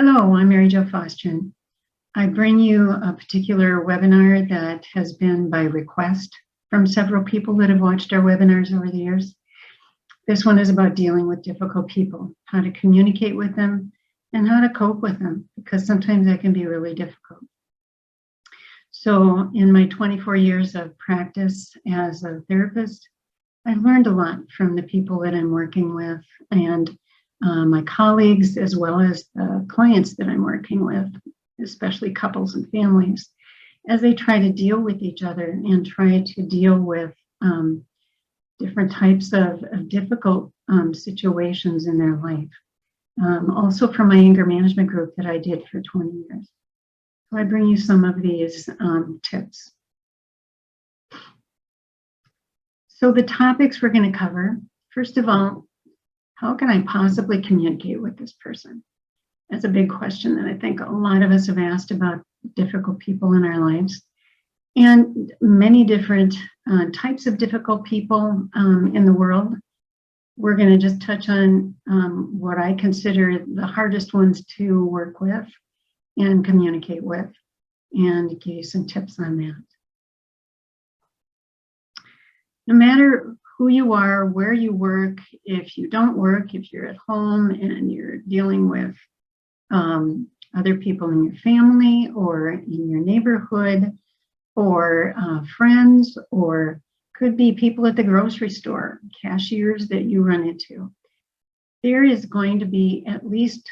Hello, I'm Mary Jo Fostrin. I bring you a particular webinar that has been by request from several people that have watched our webinars over the years. This one is about dealing with difficult people, how to communicate with them, and how to cope with them, because sometimes that can be really difficult. So in my 24 years of practice as a therapist, I've learned a lot from the people that I'm working with and my colleagues, as well as the clients that I'm working with, especially couples and families, as they try to deal with each other and try to deal with different types of difficult situations in their life. Also from my anger management group that I did for 20 years. So I bring you some of these tips. So the topics we're going to cover, first of all, how can I possibly communicate with this person? That's a big question that I think a lot of us have asked about difficult people in our lives. And many different types of difficult people in the world. We're going to just touch on what I consider the hardest ones to work with and communicate with, and give you some tips on that. No matter who you are, where you work, if you don't work, if you're at home and you're dealing with other people in your family or in your neighborhood or friends, or could be people at the grocery store, cashiers that you run into, there is going to be at least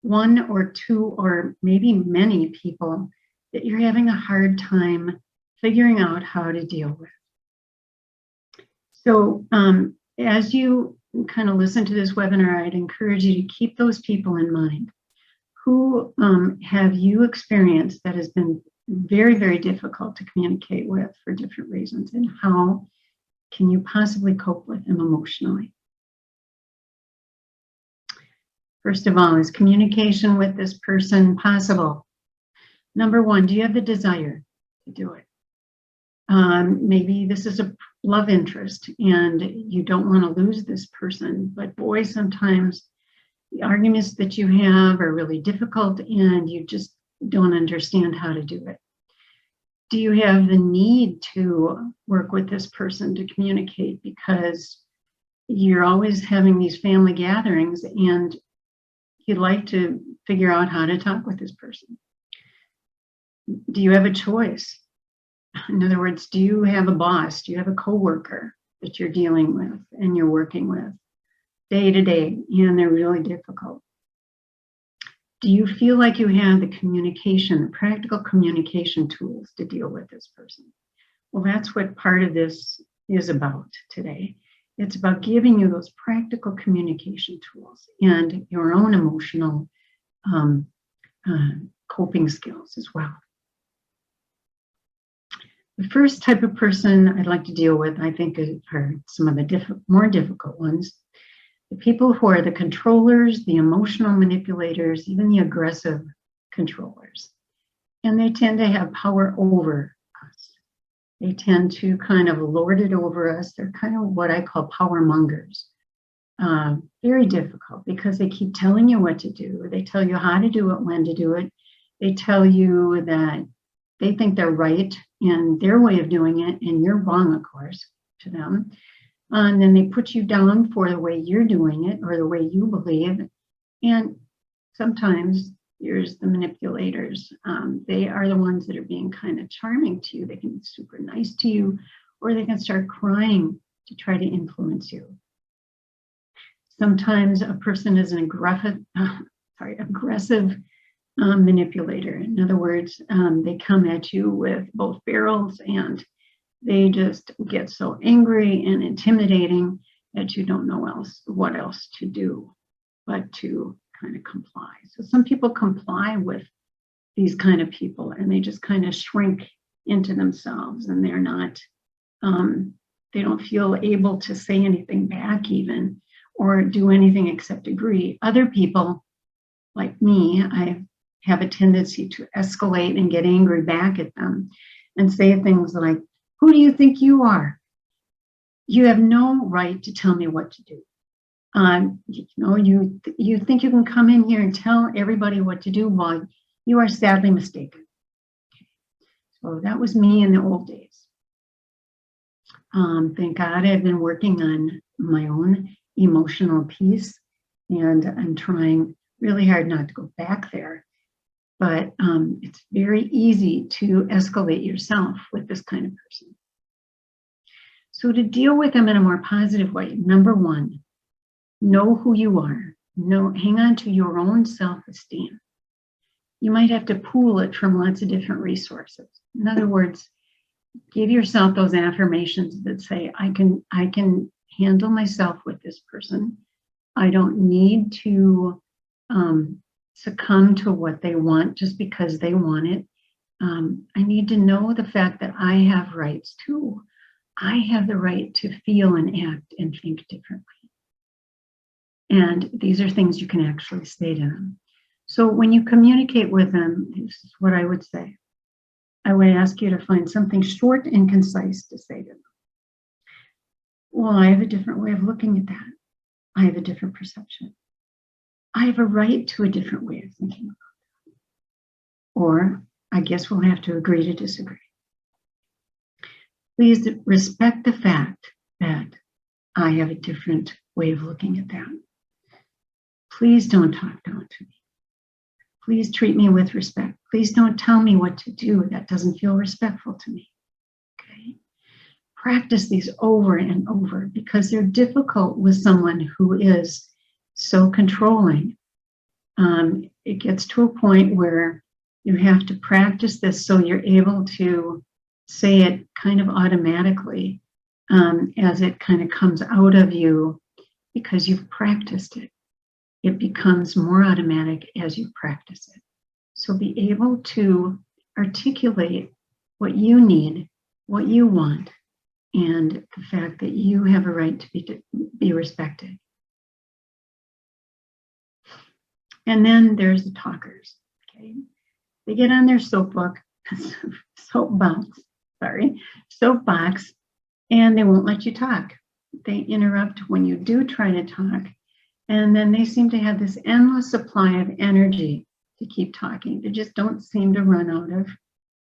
one or two or maybe many people that you're having a hard time figuring out how to deal with. So as you kind of listen to this webinar, I'd encourage you to keep those people in mind. Who have you experienced that has been very, very difficult to communicate with for different reasons, and how can you possibly cope with them emotionally? First of all, is communication with this person possible? Number one, do you have the desire to do it? Maybe this is a love interest and you don't want to lose this person, but boy, sometimes the arguments that you have are really difficult and you just don't understand how to do it. Do you have the need to work with this person to communicate because you're always having these family gatherings and you'd like to figure out how to talk with this person? Do you have a choice? In other words, do you have a boss? Do you have a coworker that you're dealing with and you're working with day to day, and they're really difficult? Do you feel like you have the communication, practical communication tools to deal with this person? Well, that's what part of this is about today. It's about giving you those practical communication tools and your own emotional coping skills as well. The first type of person I'd like to deal with, I think, are some of the more difficult ones. The people who are the controllers, the emotional manipulators, even the aggressive controllers. And they tend to have power over us. They tend to kind of lord it over us. They're kind of what I call power mongers. Very difficult because they keep telling you what to do. They tell you how to do it, when to do it. They tell you that they think they're right in their way of doing it, and you're wrong, of course, to them. And then they put you down for the way you're doing it or the way you believe. And sometimes here's the manipulators. They are the ones that are being kind of charming to you. They can be super nice to you, or they can start crying to try to influence you. Sometimes a person is an aggressive manipulator. In other words, they come at you with both barrels and they just get so angry and intimidating that you don't know what else to do but to kind of comply. So some people comply with these kind of people and they just kind of shrink into themselves, and they're not, they don't feel able to say anything back even or do anything except agree. Other people, like me, I have a tendency to escalate and get angry back at them and say things like, "Who do you think you are? You have no right to tell me what to do. You think you can come in here and tell everybody what to do. Well, you are sadly mistaken. So that was me in the old days. Thank God I've been working on my own emotional peace, and I'm trying really hard not to go back there. But it's very easy to escalate yourself with this kind of person. So to deal with them in a more positive way, number one, know who you are. Hang on to your own self-esteem. You might have to pool it from lots of different resources. In other words, give yourself those affirmations that say, I can handle myself with this person. I don't need to succumb to what they want just because they want it. I need to know the fact that I have rights too. I have the right to feel and act and think differently. And these are things you can actually say to them. So when you communicate with them, this is what I would say. I would ask you to find something short and concise to say to them. Well, I have a different way of looking at that. I have a different perception. I have a right to a different way of thinking about that. Or I guess we'll have to agree to disagree. Please respect the fact that I have a different way of looking at that. Please don't talk down to me. Please treat me with respect. Please don't tell me what to do. That doesn't feel respectful to me. Okay? Practice these over and over because they're difficult with someone who is so controlling. It gets to a point where you have to practice this so you're able to say it kind of automatically as it kind of comes out of you because you've practiced it. It becomes more automatic as you practice it. So be able to articulate what you need, what you want, and the fact that you have a right to be respected. And then there's the talkers. Okay, they get on their soapbox, and they won't let you talk. They interrupt when you do try to talk, and then they seem to have this endless supply of energy to keep talking. They just don't seem to run out of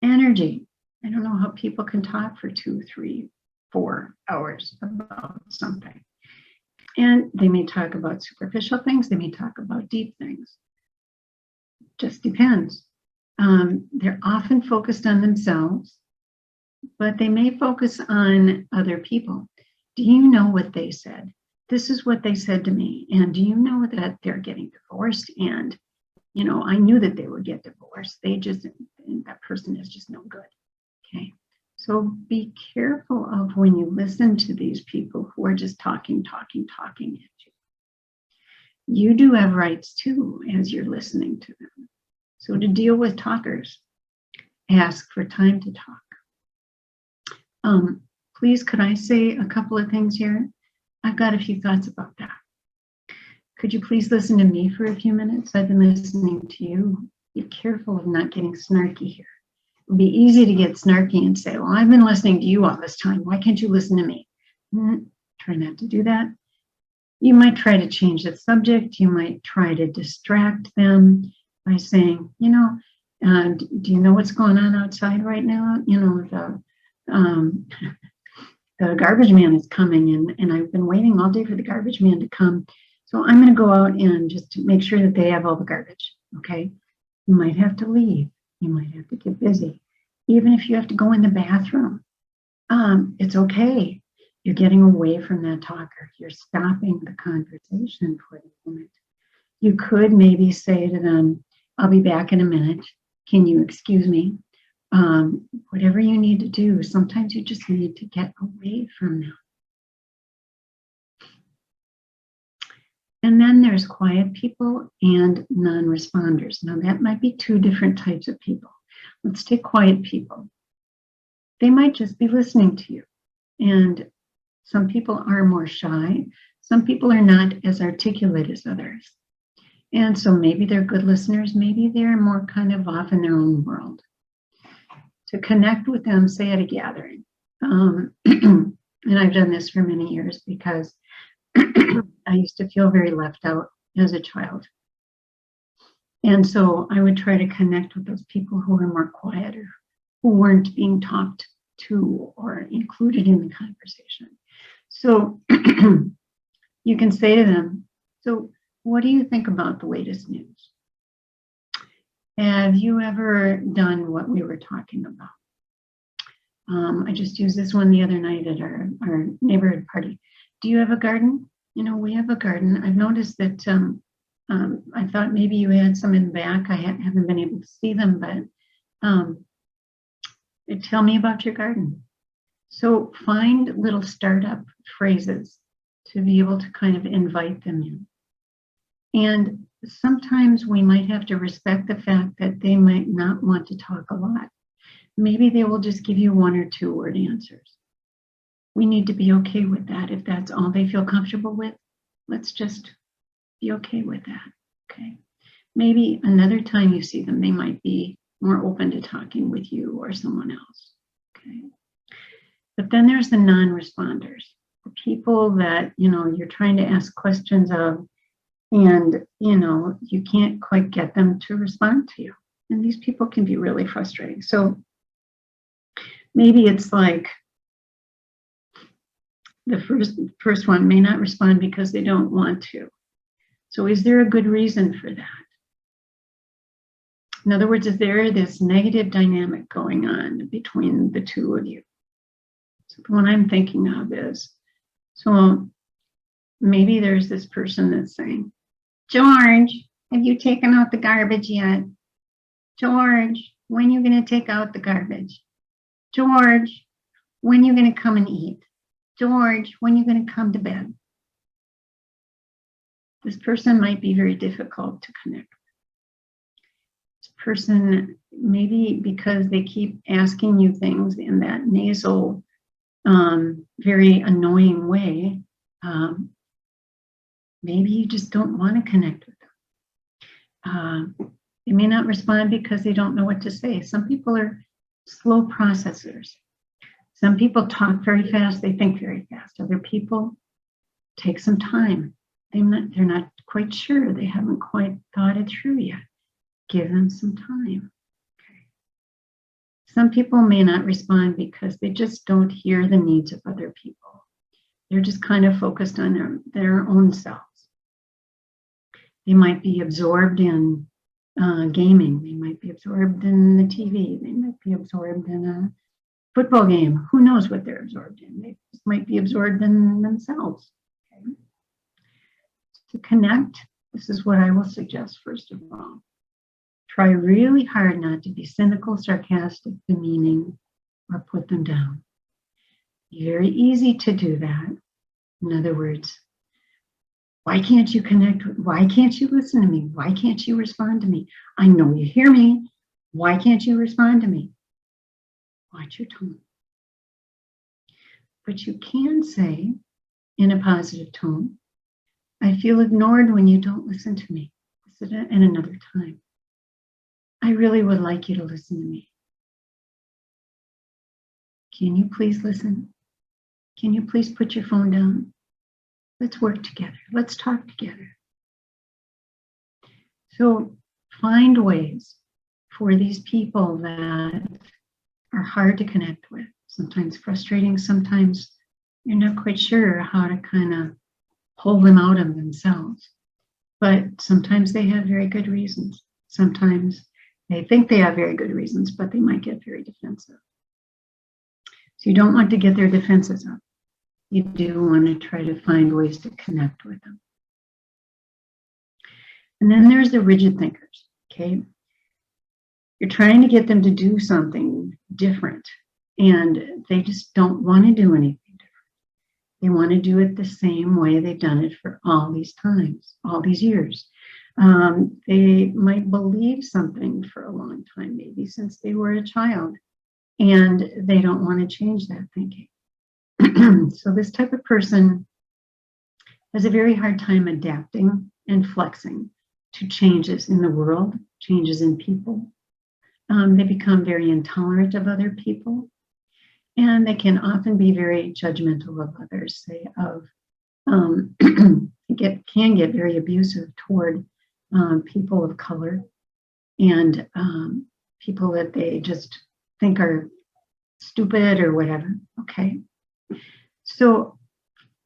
energy. I don't know how people can talk for 2, 3, 4 hours about something. And they may talk about superficial things. They may talk about deep things. Just depends. They're often focused on themselves, but they may focus on other people. Do you know what they said? This is what they said to me. And do you know that they're getting divorced? And, I knew that they would get divorced. That person is just no good. Okay. So be careful of when you listen to these people who are just talking at you. You do have rights too as you're listening to them. So to deal with talkers, ask for time to talk. Please, could I say a couple of things here? I've got a few thoughts about that. Could you please listen to me for a few minutes? I've been listening to you. Be careful of not getting snarky here. It would be easy to get snarky and say, well, I've been listening to you all this time. Why can't you listen to me? Try not to do that. You might try to change the subject. You might try to distract them by saying, do you know what's going on outside right now? The garbage man is coming, and I've been waiting all day for the garbage man to come. So I'm going to go out and just make sure that they have all the garbage, okay? You might have to leave. You might have to get busy. Even if you have to go in the bathroom, it's okay. You're getting away from that talker. You're stopping the conversation for the moment. You could maybe say to them, I'll be back in a minute. Can you excuse me? Whatever you need to do, sometimes you just need to get away from them. And then there's quiet people and non-responders. Now that might be 2 different types of people. Let's take quiet people. They might just be listening to you. And some people are more shy. Some people are not as articulate as others. And so maybe they're good listeners. Maybe they're more kind of off in their own world. To connect with them, say at a gathering. And I've done this for many years because I used to feel very left out as a child. And so I would try to connect with those people who were more quieter, who weren't being talked to or included in the conversation. So you can say to them, so what do you think about the latest news? Have you ever done what we were talking about? I just used this one the other night at our neighborhood party. Do you have a garden? You know, we have a garden. I've noticed that I thought maybe you had some in the back. I haven't been able to see them, but tell me about your garden. So find little startup phrases to be able to kind of invite them in. And sometimes we might have to respect the fact that they might not want to talk a lot. Maybe they will just give you 1 or 2 word answers. We need to be okay with that. If that's all they feel comfortable with, let's just be okay with that, okay? Maybe another time you see them, they might be more open to talking with you or someone else, okay? But then there's the non-responders, the people that, you know, you're trying to ask questions of, and, you know, you can't quite get them to respond to you. And these people can be really frustrating. So maybe it's like the first one may not respond because they don't want to. So is there a good reason for that? In other words, is there this negative dynamic going on between the two of you? So the one I'm thinking of is, so maybe there's this person that's saying, George, have you taken out the garbage yet? George, when are you going to take out the garbage? George, when are you going to come and eat? George, when are you going to come to bed? This person might be very difficult to connect with. This person, maybe because they keep asking you things in that nasal, very annoying way, maybe you just don't want to connect with them. They may not respond because they don't know what to say. Some people are slow processors. Some people talk very fast, they think very fast. Other people take some time. They're not quite sure. They haven't quite thought it through yet. Give them some time. Okay. Some people may not respond because they just don't hear the needs of other people. They're just kind of focused on their own selves. They might be absorbed in gaming. They might be absorbed in the TV. They might be absorbed in a football game. Who knows what they're absorbed in? They just might be absorbed in themselves. Okay. To connect, this is what I will suggest first of all. Try really hard not to be cynical, sarcastic, demeaning, or put them down. Very easy to do that. In other words, why can't you connect? Why can't you listen to me? Why can't you respond to me? I know you hear me. Why can't you respond to me? Watch your tone. But you can say in a positive tone, I feel ignored when you don't listen to me. This is at another time. I really would like you to listen to me. Can you please listen? Can you please put your phone down? Let's work together. Let's talk together. So find ways for these people that are hard to connect with, sometimes frustrating, sometimes you're not quite sure how to kind of pull them out of themselves. But sometimes they have very good reasons. Sometimes they think they have very good reasons, but they might get very defensive. So you don't want to get their defenses up. You do want to try to find ways to connect with them. And then there's the rigid thinkers, okay? You're trying to get them to do something different, and they just don't want to do anything different. They want to do it the same way they've done it for all these times, all these years. They might believe something for a long time, maybe since they were a child, and they don't want to change that thinking. So this type of person has a very hard time adapting and flexing to changes in the world, changes in people. They become very intolerant of other people, and they can often be very judgmental of others, say of can get very abusive toward people of color and people that they just think are stupid or whatever. Okay. So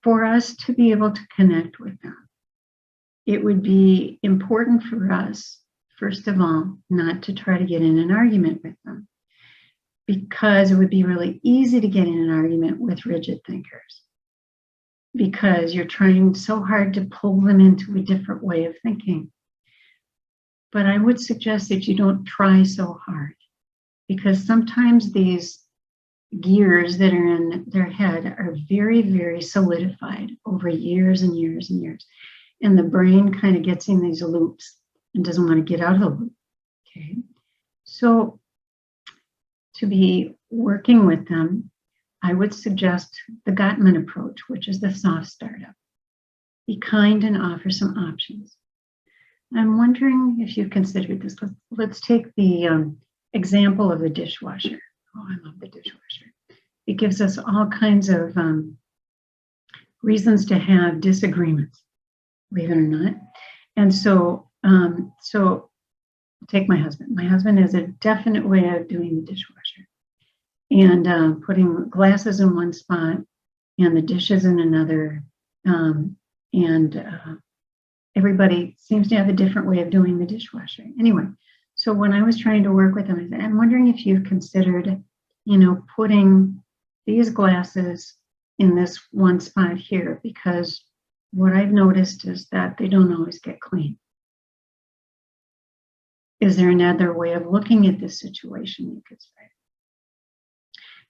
for us to be able to connect with them, it would be important for us, first of all, not to try to get in an argument with them, because it would be really easy to get in an argument with rigid thinkers, because you're trying so hard to pull them into a different way of thinking. But I would suggest that you don't try so hard, because sometimes these gears that are in their head are very, very solidified over years and years and years. And the brain kind of gets in these loops and doesn't want to get out of the loop. Okay. So to be working with them, I would suggest the Gottman approach, which is the soft startup. Be kind and offer some options. I'm wondering if you've considered this. Let's take the example of the dishwasher. Oh, I love the dishwasher. It gives us all kinds of reasons to have disagreements, believe it or not. And so take my husband. My husband has a definite way of doing the dishwasher, and putting glasses in one spot and the dishes in another. Everybody seems to have a different way of doing the dishwasher. Anyway, so when I was trying to work with him, I said, I'm wondering if you've considered, putting these glasses in this one spot here, because what I've noticed is that they don't always get clean. Is there another way of looking at this situation, you could say?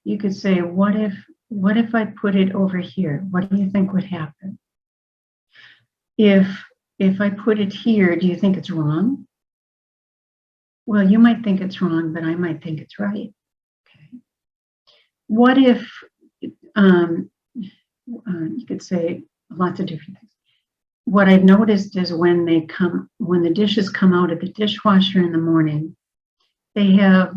You could say, what if I put it over here? What do you think would happen? If I put it here, do you think it's wrong? Well, you might think it's wrong, but I might think it's right. Okay. What if, you could say lots of different things. What I've noticed is when the dishes come out of the dishwasher in the morning, they have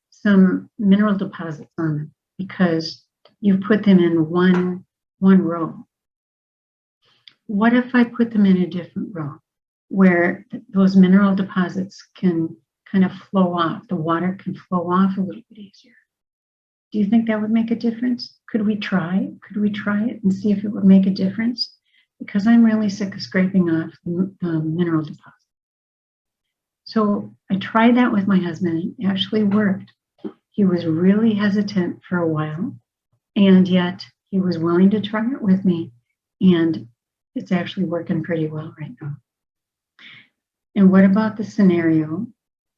some mineral deposits on them because you've put them in one row. What if I put them in a different row where those mineral deposits can kind of flow off? The water can flow off a little bit easier. Do you think that would make a difference? Could we try? Could we try it and see if it would make a difference? Because I'm really sick of scraping off the mineral deposit. So I tried that with my husband. It actually worked. He was really hesitant for a while, and yet he was willing to try it with me, and it's actually working pretty well right now. And what about the scenario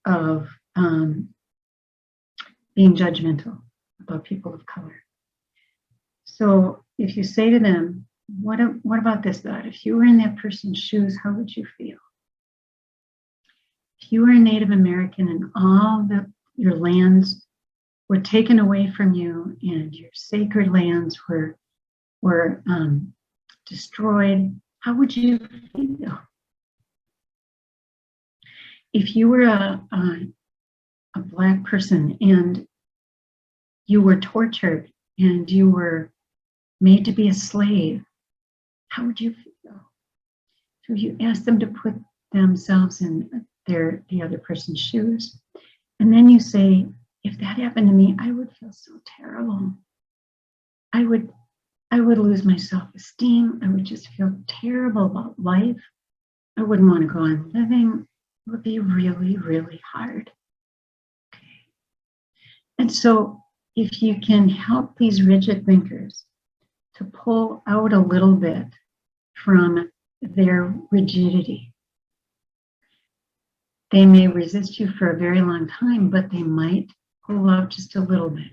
of being judgmental about people of color? So if you say to them, what about this thought? If you were in that person's shoes, how would you feel? If you were a Native American and all your lands were taken away from you and your sacred lands were destroyed, how would you feel? If you were a Black person and you were tortured and you were made to be a slave, how would you feel? So you ask them to put themselves in the other person's shoes, and then you say, if that happened to me, I would feel so terrible. I would lose my self-esteem. I would just feel terrible about life. I wouldn't want to go on living. It would be really, really hard. Okay. And so if you can help these rigid thinkers to pull out a little bit from their rigidity, they may resist you for a very long time, but they might pull out just a little bit.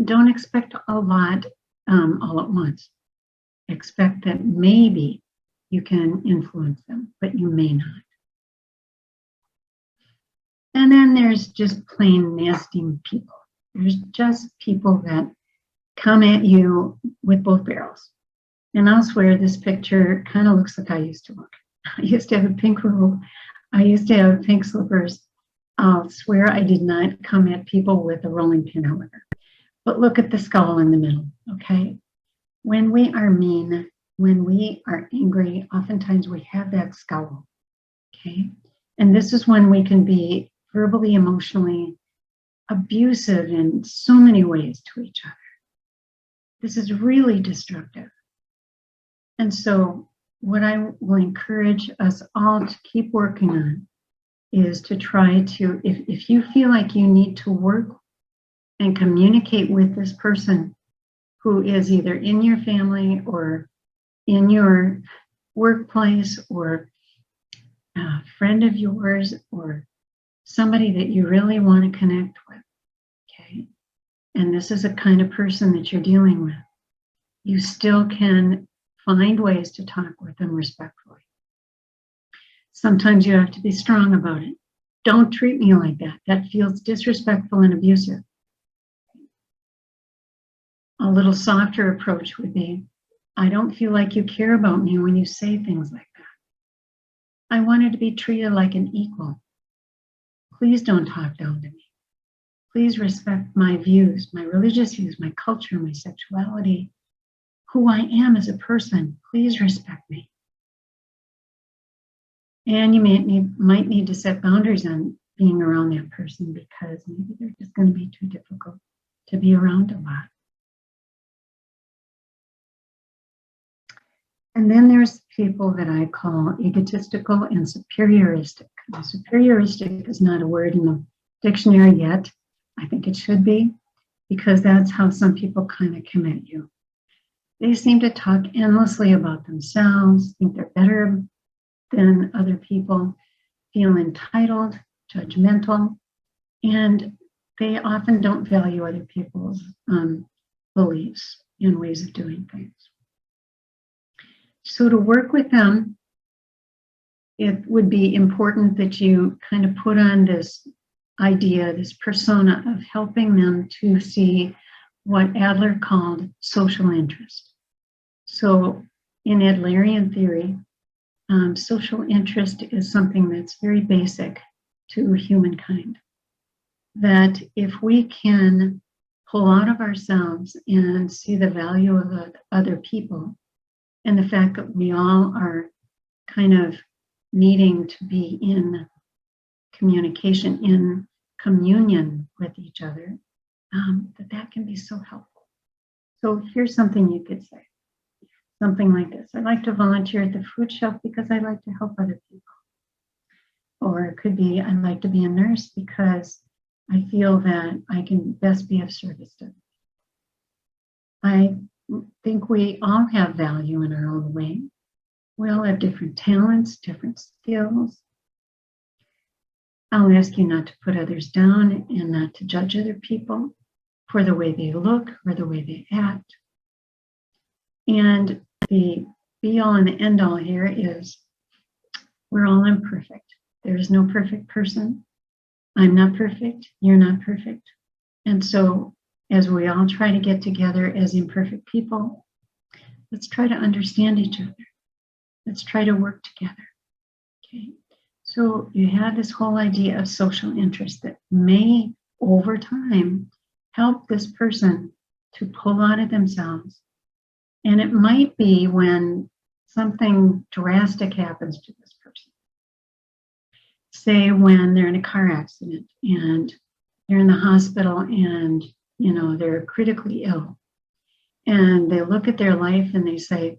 Don't expect a lot all at once. Expect that maybe you can influence them, but you may not. And then there's just plain nasty people. There's just people that come at you with both barrels. And I'll swear this picture kind of looks like I used to look. I used to have a pink robe. I used to have pink slippers. I'll swear I did not come at people with a rolling pin, however. But look at the skull in the middle, okay? When we are mean, when we are angry, oftentimes we have that scowl, okay? And this is when we can be verbally, emotionally abusive in so many ways to each other. This is really destructive. And so what I will encourage us all to keep working on is to try to, if you feel like you need to work and communicate with this person who is either in your family or in your workplace or a friend of yours or somebody that you really want to connect with, okay? And this is a kind of person that you're dealing with. You still can find ways to talk with them respectfully. Sometimes you have to be strong about it. Don't treat me like that. That feels disrespectful and abusive. A little softer approach would be, I don't feel like you care about me when you say things like that. I wanted to be treated like an equal. Please don't talk down to me. Please respect my views, my religious views, my culture, my sexuality, who I am as a person. Please respect me. And you might need to set boundaries on being around that person because maybe they're just going to be too difficult to be around a lot. And then there's people that I call egotistical and superioristic. Now, superioristic is not a word in the dictionary yet. I think it should be, because that's how some people kind of come at you. They seem to talk endlessly about themselves, think they're better than other people, feel entitled, judgmental, and they often don't value other people's beliefs and ways of doing things. So to work with them, it would be important that you kind of put on this idea, this persona of helping them to see what Adler called social interest. So in Adlerian theory, social interest is something that's very basic to humankind. That if we can pull out of ourselves and see the value of other people, and the fact that we all are kind of needing to be in communication, in communion with each other, that can be so helpful. So here's something you could say. Something like this: I like to volunteer at the food shelf because I like to help other people. Or it could be, I like to be a nurse because I feel that I can best be of service to them. I think we all have value in our own way. We all have different talents, different skills. I'll ask you not to put others down and not to judge other people for the way they look or the way they act. And the be-all and the end-all here is we're all imperfect. There is no perfect person. I'm not perfect. You're not perfect. And so as we all try to get together as imperfect people, let's try to understand each other. Let's try to work together. Okay. So you have this whole idea of social interest that may, over time, help this person to pull out of themselves. And it might be when something drastic happens to this person. Say when they're in a car accident and they're in the hospital and they're critically ill. And they look at their life and they say,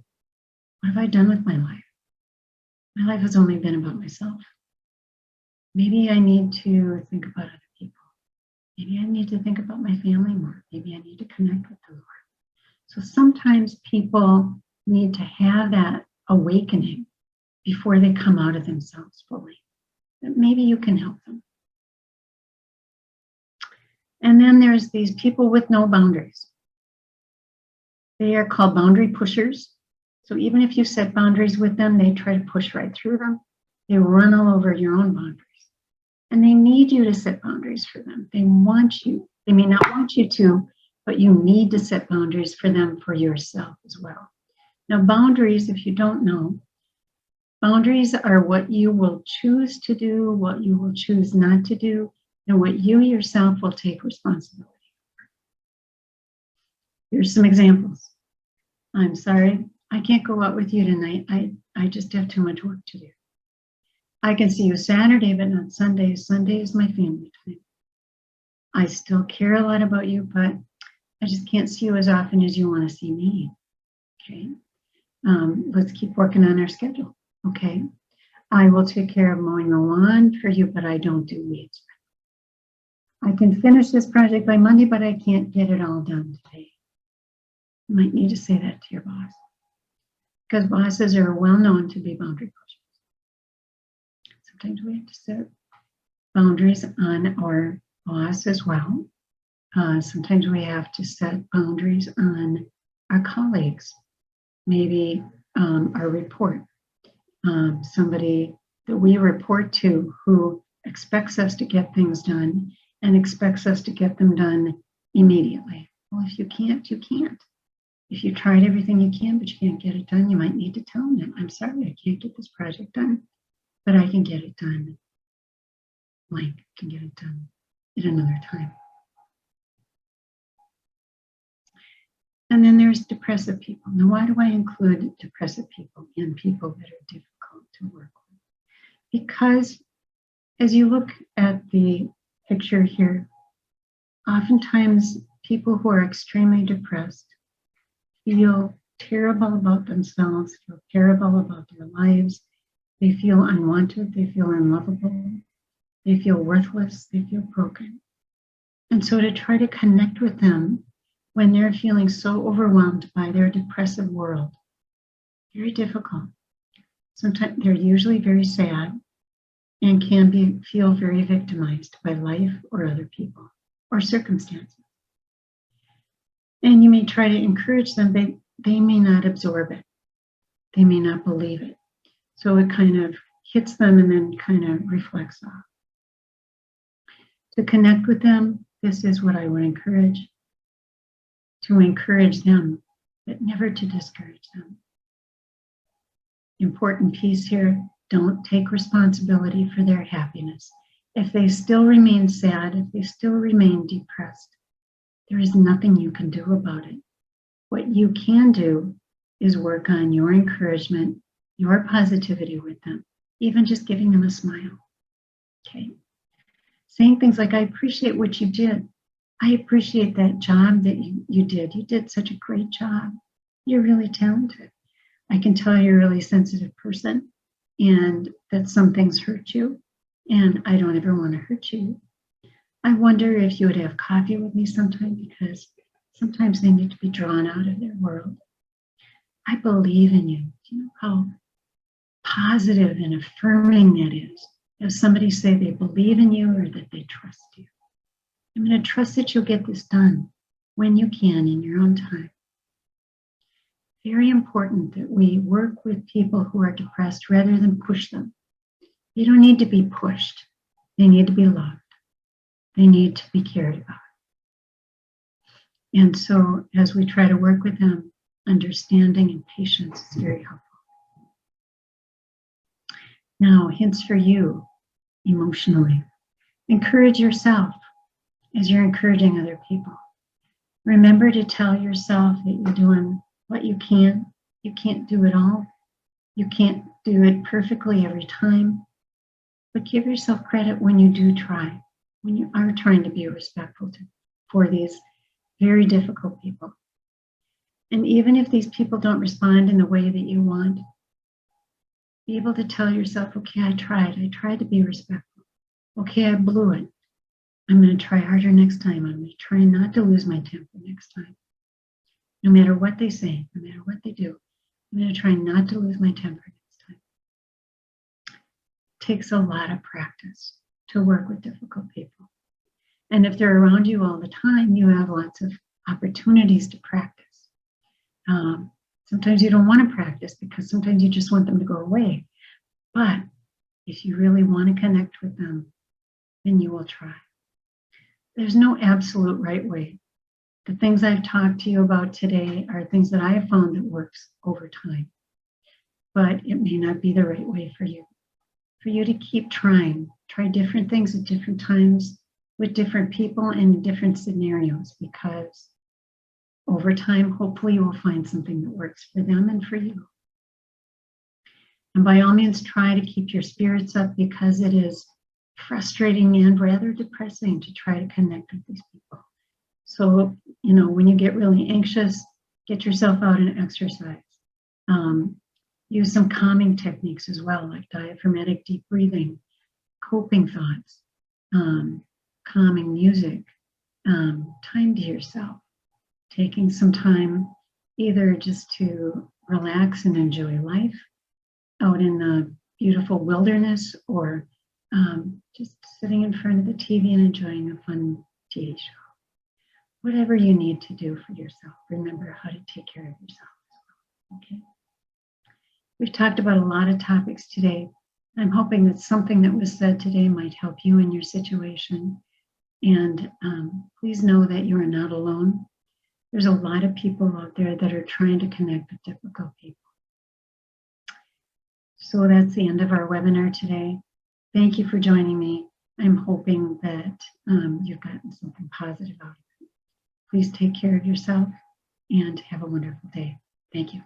what have I done with my life? My life has only been about myself. Maybe I need to think about other people. Maybe I need to think about my family more. Maybe I need to connect with the Lord. So sometimes people need to have that awakening before they come out of themselves fully. But maybe you can help them. And then there's these people with no boundaries. They are called boundary pushers. So even if you set boundaries with them, they try to push right through them. They run all over your own boundaries. And they need you to set boundaries for them. They want you. They may not want you to, but you need to set boundaries for them for yourself as well. Now, boundaries, if you don't know, boundaries are what you will choose to do, what you will choose not to do, and what you yourself will take responsibility for. Here's some examples. I'm sorry, I can't go out with you tonight. I just have too much work to do. I can see you Saturday, but not Sunday. Sunday is my family time. I still care a lot about you, but I just can't see you as often as you want to see me. Okay. Let's keep working on our schedule. Okay. I will take care of mowing the lawn for you, but I don't do weeds. I can finish this project by Monday, but I can't get it all done today. You might need to say that to your boss, because bosses are well known to be boundary pushers. Sometimes we have to set boundaries on our boss as well. Sometimes we have to set boundaries on our colleagues, maybe our report, somebody that we report to who expects us to get things done and expects us to get them done immediately. Well, if you can't, you can't. If you tried everything you can, but you can't get it done, you might need to tell them that, I'm sorry, I can't get this project done, but I can get it done. Blank can get it done at another time. And then there's depressive people. Now, why do I include depressive people and people that are difficult to work with? Because as you look at the picture here, oftentimes people who are extremely depressed feel terrible about themselves, feel terrible about their lives. They feel unwanted, they feel unlovable, they feel worthless, they feel broken. And so to try to connect with them when they're feeling so overwhelmed by their depressive world, very difficult. Sometimes they're usually very sad and can feel very victimized by life or other people or circumstances. And you may try to encourage them, but they may not absorb it. They may not believe it. So it kind of hits them and then kind of reflects off. To connect with them, this is what I would encourage. To encourage them, but never to discourage them. Important piece here, don't take responsibility for their happiness. If they still remain sad, if they still remain depressed, there is nothing you can do about it. What you can do is work on your encouragement, your positivity with them, even just giving them a smile. Okay? Saying things like, I appreciate what you did. I appreciate that job that you did. You did such a great job. You're really talented. I can tell you're a really sensitive person and that some things hurt you, and I don't ever want to hurt you. I wonder if you would have coffee with me sometime, because sometimes they need to be drawn out of their world. I believe in you. Do you know how positive and affirming that is? If somebody say they believe in you or that they trust you. I'm going to trust that you'll get this done when you can in your own time. Very important that we work with people who are depressed rather than push them. They don't need to be pushed. They need to be loved. They need to be cared about. And so as we try to work with them, understanding and patience is very helpful. Now, hints for you emotionally. Encourage yourself as you're encouraging other people. Remember to tell yourself that you're doing what you can. You can't do it all. You can't do it perfectly every time. But give yourself credit when you do try, when you are trying to be respectful for these very difficult people. And even if these people don't respond in the way that you want, be able to tell yourself, okay, I tried to be respectful. Okay, I blew it. I'm going to try harder next time. I'm going to try not to lose my temper next time. No matter what they say, no matter what they do, I'm going to try not to lose my temper next time. It takes a lot of practice to work with difficult people. And if they're around you all the time, you have lots of opportunities to practice. Sometimes you don't want to practice because sometimes you just want them to go away. But if you really want to connect with them, then you will try. There's no absolute right way. The things I've talked to you about today are things that I have found that works over time. But it may not be the right way for you. For you to keep trying, try different things at different times with different people and in different scenarios, because over time, hopefully you will find something that works for them and for you. And by all means, try to keep your spirits up, because it is frustrating and rather depressing to try to connect with these people. So, when you get really anxious, get yourself out and exercise. Use some calming techniques as well, like diaphragmatic deep breathing, coping thoughts, calming music, time to yourself, taking some time either just to relax and enjoy life out in the beautiful wilderness, or just sitting in front of the TV and enjoying a fun TV show. Whatever you need to do for yourself, remember how to take care of yourself as well, okay? We've talked about a lot of topics today. I'm hoping that something that was said today might help you in your situation. And please know that you are not alone. There's a lot of people out there that are trying to connect with difficult people. So that's the end of our webinar today. Thank you for joining me. I'm hoping that you've gotten something positive out of it. Please take care of yourself and have a wonderful day. Thank you.